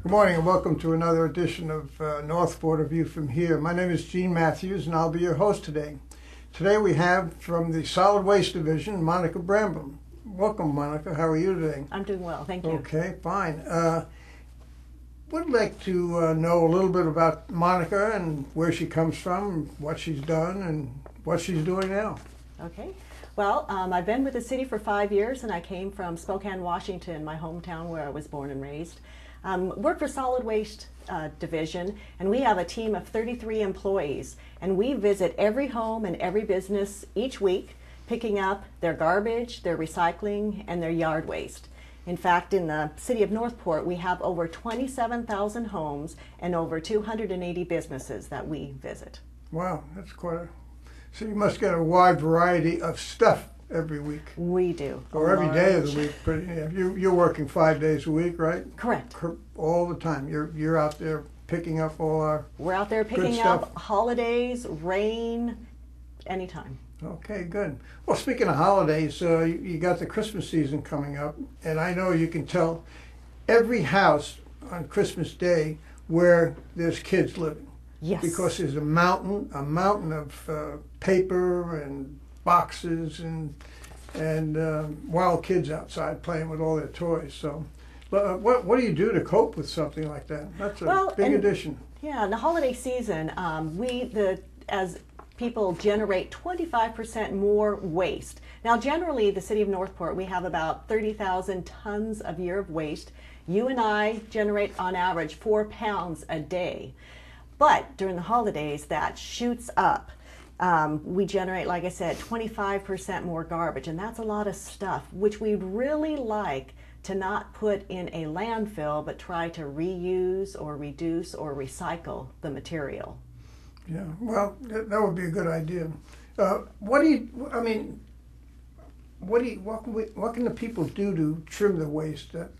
Good morning and welcome to another edition of Northport, A View from Here. My name is Gene Matthews and I'll be your host today. Today we have from the Solid Waste Division, Monica Bramble. Welcome, Monica. How are you today? I'm doing well, thank you. Okay, fine. Would like to know a little bit about Monica and where she comes from, what she's done, and what she's doing now. Okay. Well, I've been with the city for 5 years and I came from Spokane, Washington, my hometown where I was born and raised. Work for Solid Waste Division, and we have a team of 33 employees, and we visit every home and every business each week, picking up their garbage, their recycling, and their yard waste. In fact, in the city of Northport, we have over 27,000 homes and over 280 businesses that we visit. Wow, that's quite a... So you must get a wide variety of stuff every week. We do. Or every day of the week. But you're working 5 days a week, right? Correct. All the time. You're out there picking up all our We're out there picking up holidays, rain, anytime. Okay, good. Well, speaking of holidays, you got the Christmas season coming up, and I know you can tell every house on Christmas Day where there's kids living. Yes. Because there's a mountain of paper and boxes and wild kids outside playing with all their toys. So, what do you do to cope with something like that? That's a big addition. Yeah, in the holiday season, as people generate 25% more waste. Now, generally, the city of Northport, we have about 30,000 tons a year of waste. You and I generate, on average, 4 pounds a day. But during the holidays, that shoots up. We generate, like I said, 25% more garbage, and that's a lot of stuff, which we'd really like to not put in a landfill, but try to reuse or reduce or recycle the material. Yeah, well, that would be a good idea. What can the people do to trim the waste that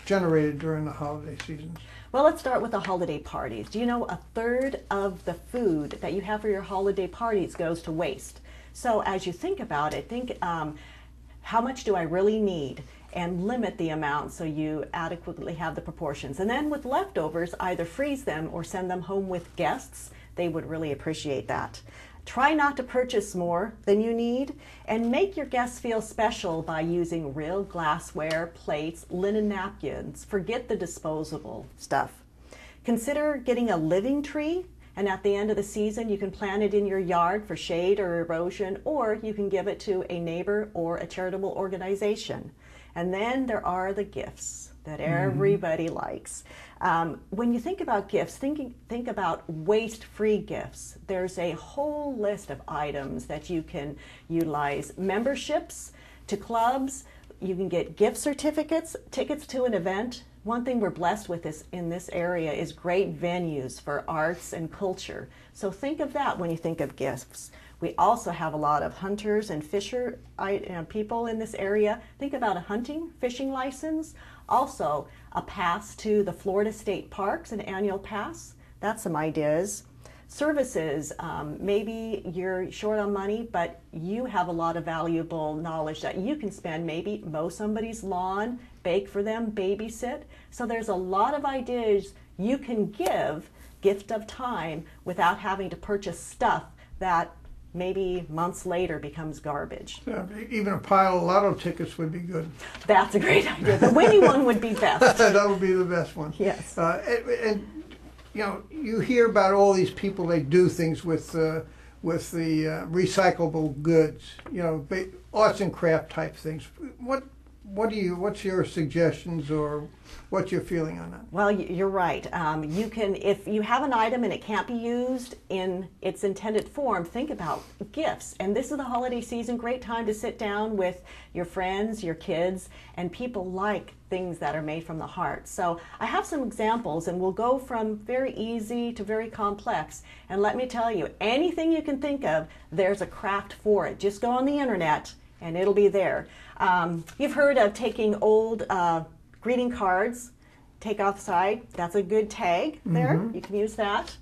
generated during the holiday seasons? Well, let's start with the holiday parties. Do you know 1/3 of the food that you have for your holiday parties goes to waste? So as you think about it, think how much do I really need, and limit the amount so you adequately have the proportions. And then with leftovers, either freeze them or send them home with guests. They would really appreciate that. Try not to purchase more than you need, and make your guests feel special by using real glassware, plates, linen napkins. Forget the disposable stuff. Consider getting a living tree, and at the end of the season you can plant it in your yard for shade or erosion, or you can give it to a neighbor or a charitable organization. And then there are the gifts that everybody likes. When you think about gifts, think about waste-free gifts. There's a whole list of items that you can utilize. Memberships to clubs, you can get gift certificates, tickets to an event. One thing we're blessed with in this area is great venues for arts and culture. So think of that when you think of gifts. We also have a lot of hunters and fisher people in this area. Think about a hunting, fishing license. Also, a pass to the Florida State Parks, an annual pass. That's some ideas. Services, maybe you're short on money, but you have a lot of valuable knowledge that you can spend. Maybe mow somebody's lawn, bake for them, babysit. So there's a lot of ideas you can give, gift of time, without having to purchase stuff that maybe months later becomes garbage. Yeah, even a pile of lotto tickets would be good. That's a great idea. The winning one would be best. That would be the best one. Yes. And you hear about all these people. They do things with the recyclable goods. Arts and craft type things. What's your suggestions or what's your feeling on that? Well, you're right. You can, if you have an item and it can't be used in its intended form, think about gifts. And this is the holiday season, great time to sit down with your friends, your kids, and people like things that are made from the heart. So I have some examples, and we'll go from very easy to very complex. And let me tell you, anything you can think of, there's a craft for it. Just go on the internet and it'll be there. You've heard of taking old greeting cards, take off the side. That's a good tag there. You can use that.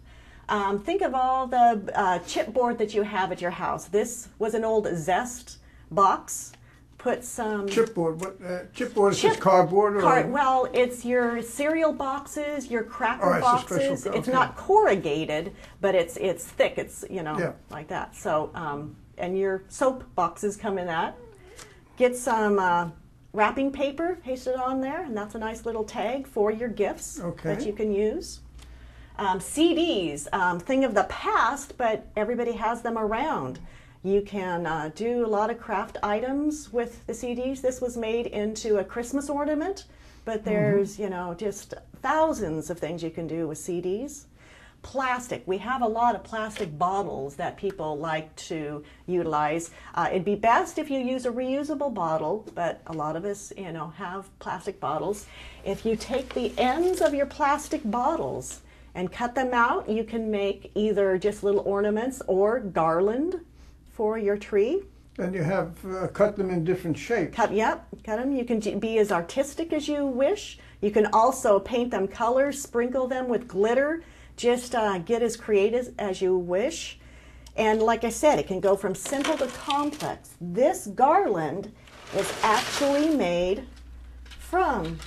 Think of all the chipboard that you have at your house. This was an old Zest box. put some Chipboard. What chipboard is just cardboard? Or? Well, it's your cereal boxes, your cracker it's boxes. okay. It's not corrugated, but it's thick. It's Yeah. like that. So and your soap boxes come in that. Get some wrapping paper, paste it on there, and that's a nice little tag for your gifts that you can use. CDs, thing of the past, but everybody has them around. You can do a lot of craft items with the CDs. This was made into a Christmas ornament, but there's, just thousands of things you can do with CDs. Plastic. We have a lot of plastic bottles that people like to utilize. It'd be best if you use a reusable bottle, but a lot of us, have plastic bottles. If you take the ends of your plastic bottles and cut them out, you can make either just little ornaments or garland for your tree. And you have cut them in different shapes. Cut them. You can be as artistic as you wish. You can also paint them colors, sprinkle them with glitter. Just get as creative as you wish. And like I said, it can go from simple to complex. This garland is actually made from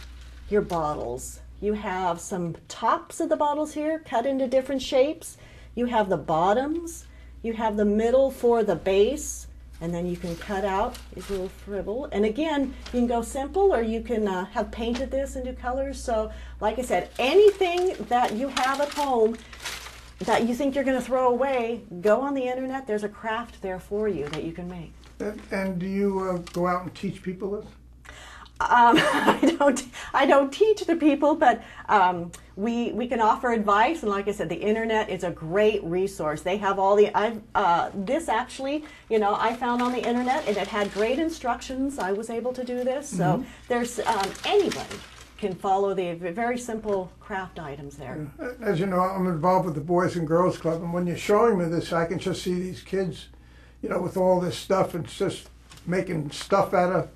your bottles. You have some tops of the bottles here cut into different shapes. You have the bottoms. You have the middle for the base. And then you can cut out these little fribble. And again, you can go simple or you can have painted this into colors. So like I said, anything that you have at home that you think you're going to throw away, go on the internet. There's a craft there for you that you can make. And do you go out and teach people this? I don't teach the people, but we can offer advice, and like I said, the internet is a great resource. They have all the this actually, I found on the internet, and it had great instructions. I was able to do this, so there's anybody can follow the very simple craft items there. As you know, I'm involved with the Boys and Girls Club, and when you're showing me this, I can just see these kids, with all this stuff, and just making stuff out of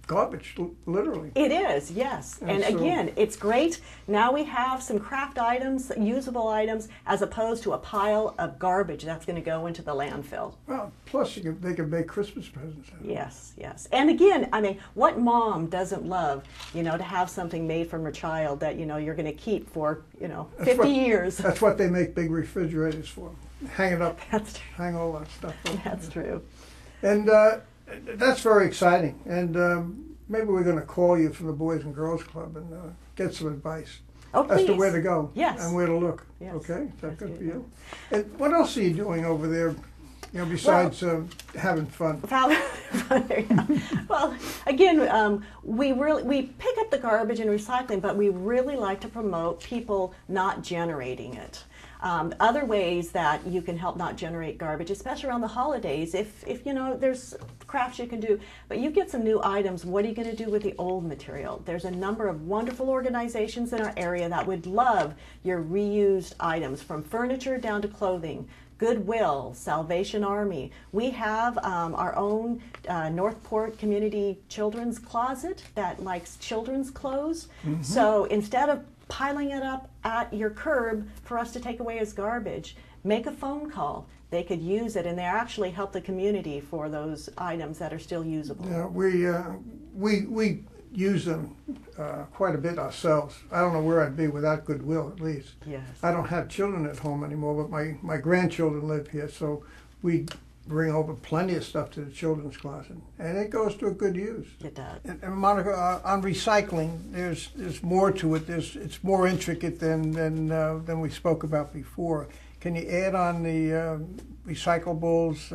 garbage, literally. It is, yes. And so, again, it's great. Now we have some craft items, usable items, as opposed to a pile of garbage that's going to go into the landfill. Well, plus they can make Christmas presents. Yes. And again, what mom doesn't love, to have something made from her child that, you're going to keep for, 50 years. That's what they make big refrigerators for. Hang it up. That's true. Hang all that stuff up. That's true. And that's very exciting, and maybe we're going to call you from the Boys and Girls Club and get some advice as to where to go and where to look. Yes. Okay, is that good for you? And what else are you doing over there, besides having fun? Well, again, we pick up the garbage and recycling, but we really like to promote people not generating it. Other ways that you can help not generate garbage, especially around the holidays, if there's crafts you can do, but you get some new items, what are you going to do with the old material? There's a number of wonderful organizations in our area that would love your reused items, from furniture down to clothing. Goodwill, Salvation Army. We have our own Northport Community Children's Closet that likes children's clothes. So instead of piling it up at your curb for us to take away as garbage, make a phone call. They could use it, and they actually help the community for those items that are still usable. Yeah, we use them quite a bit ourselves. I don't know where I'd be without Goodwill, at least. Yes. I don't have children at home anymore, but my grandchildren live here, so we bring over plenty of stuff to the children's closet, and it goes to a good use. It does. And Monica, on recycling, there's more to it. It's more intricate than we spoke about before. Can you add on the recyclables,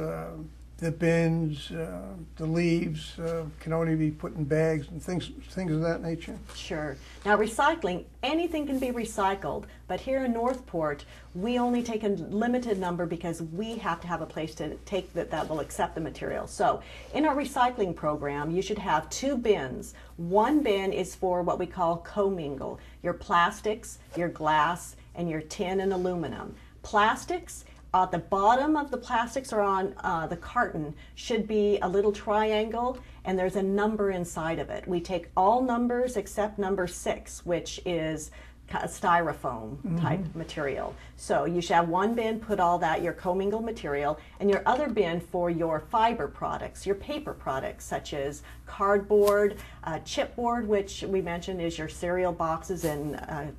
the bins, the leaves can only be put in bags and things of that nature? Sure. Now recycling, anything can be recycled, but here in Northport, we only take a limited number because we have to have a place to take that will accept the material. So in our recycling program, you should have 2 bins. One bin is for what we call commingle, your plastics, your glass, and your tin and aluminum. Plastics, at the bottom of the plastics or on the carton should be a little triangle, and there's a number inside of it. We take all numbers except number 6, which is styrofoam type material. So you should have one bin, put all that, your commingled material, and your other bin for your fiber products, your paper products, such as cardboard, chipboard, which we mentioned is your cereal boxes and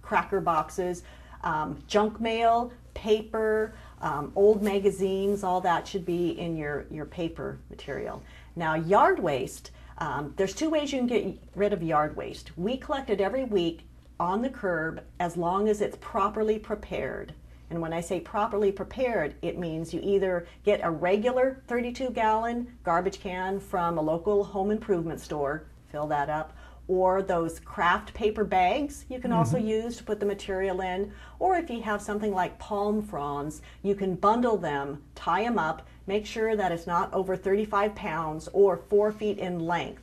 cracker boxes, junk mail, paper, old magazines, all that should be in your paper material. Now, yard waste, there's two ways you can get rid of yard waste. We collect it every week on the curb as long as it's properly prepared. And when I say properly prepared, it means you either get a regular 32-gallon garbage can from a local home improvement store, fill that up, or those craft paper bags you can also use to put the material in, or if you have something like palm fronds, you can bundle them, tie them up, make sure that it's not over 35 pounds or 4 feet in length.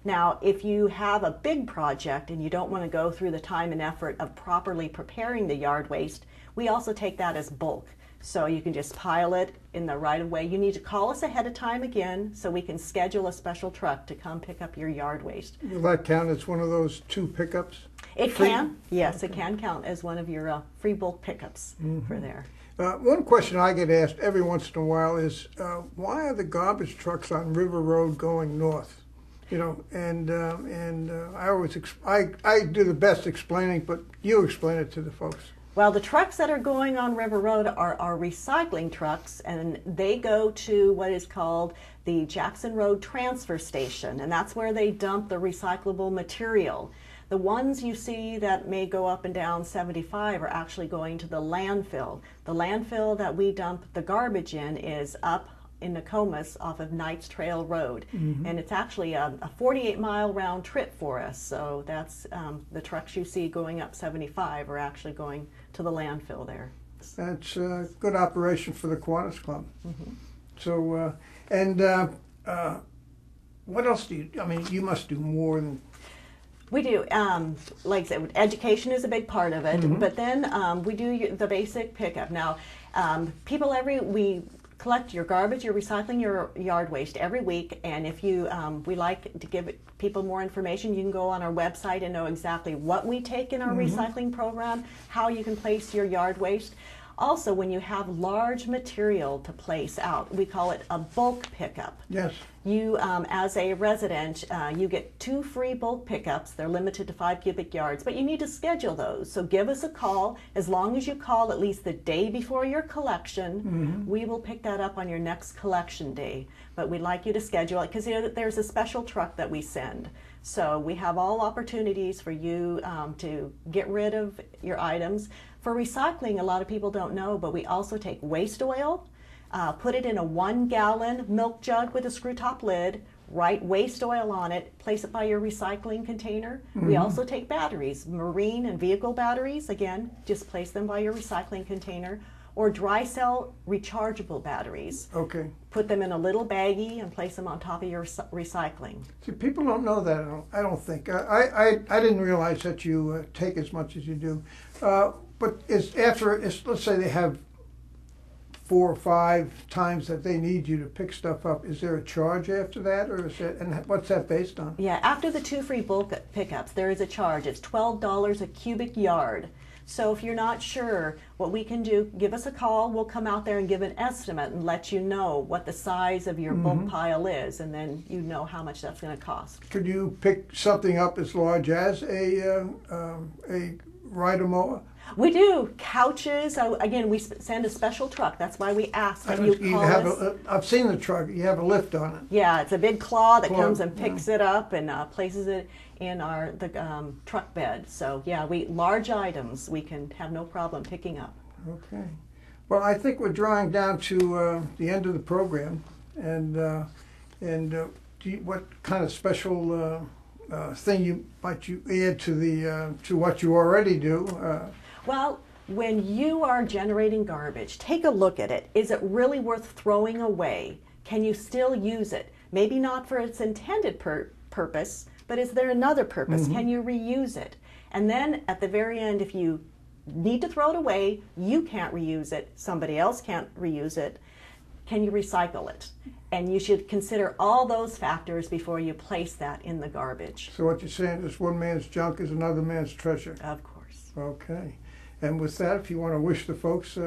Now, if you have a big project and you don't want to go through the time and effort of properly preparing the yard waste, we also take that as bulk. So you can just pile it in the right of way. You need to call us ahead of time again so we can schedule a special truck to come pick up your yard waste. Will that count as one of those 2 pickups? It can, yes, it can count as one of your free bulk pickups for there. One question I get asked every once in a while is, why are the garbage trucks on River Road going north? You know, and I always I do the best explaining, but you explain it to the folks. Well, the trucks that are going on River Road are recycling trucks, and they go to what is called the Jackson Road Transfer Station, and that's where they dump the recyclable material. The ones you see that may go up and down 75 are actually going to the landfill. The landfill that we dump the garbage in is up in Nokomis off of Knights Trail Road, and it's actually a 48-mile round trip for us. So that's the trucks you see going up 75 are actually going to the landfill there. That's a good operation for the Kiwanis Club. So, what else do you? I mean, you must do more than. We do. Like I said, education is a big part of it, but then we do the basic pickup. Now, we collect your garbage, your recycling, your yard waste every week, and if you we like to give people more information, you can go on our website and know exactly what we take in our recycling program, how you can place your yard waste. Also, when you have large material to place out, we call it a bulk pickup. Yes. You, as a resident, you get 2 free bulk pickups. They're limited to 5 cubic yards, but you need to schedule those. So give us a call. As long as you call at least the day before your collection, we will pick that up on your next collection day. But we'd like you to schedule it because there's a special truck that we send. So we have all opportunities for you to get rid of your items. For recycling, a lot of people don't know, but we also take waste oil, put it in a 1-gallon milk jug with a screw top lid, write waste oil on it, place it by your recycling container. We also take batteries, marine and vehicle batteries, again, just place them by your recycling container, or dry cell rechargeable batteries. Okay. Put them in a little baggie and place them on top of your recycling. See, people don't know that. I don't think. I didn't realize that you take as much as you do. But let's say they have 4 or 5 times that they need you to pick stuff up. Is there a charge after that, or is it? And what's that based on? Yeah, after the 2 free bulk pickups, there is a charge. It's $12 a cubic yard. So if you're not sure what we can do, give us a call. We'll come out there and give an estimate and let you know what the size of your bulk pile is, and then you know how much that's going to cost. Could you pick something up as large as a rider mower? We do. Couches. Again, we send a special truck. That's why we ask that you call us. I've seen the truck. You have a lift on it. Yeah, it's a big claw that comes and picks it up and places it in the truck bed. So yeah, large items we can have no problem picking up. Okay. Well, I think we're drawing down to the end of the program, and what kind of special thing might you add to what you already do? Well, when you are generating garbage, take a look at it. Is it really worth throwing away? Can you still use it? Maybe not for its intended purpose, but is there another purpose? Can you reuse it? And then at the very end, if you need to throw it away, you can't reuse it, somebody else can't reuse it, can you recycle it? And you should consider all those factors before you place that in the garbage. So what you're saying is one man's junk is another man's treasure. Of course. Okay. And with that, if you want to wish the folks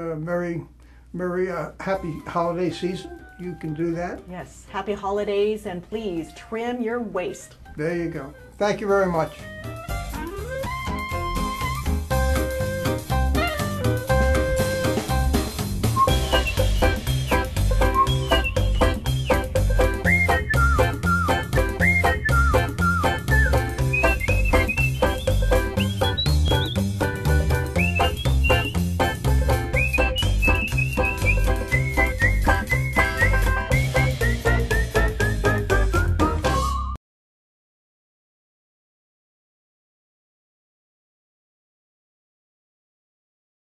a happy holiday season, you can do that. Yes, happy holidays, and please trim your waste. There you go. Thank you very much.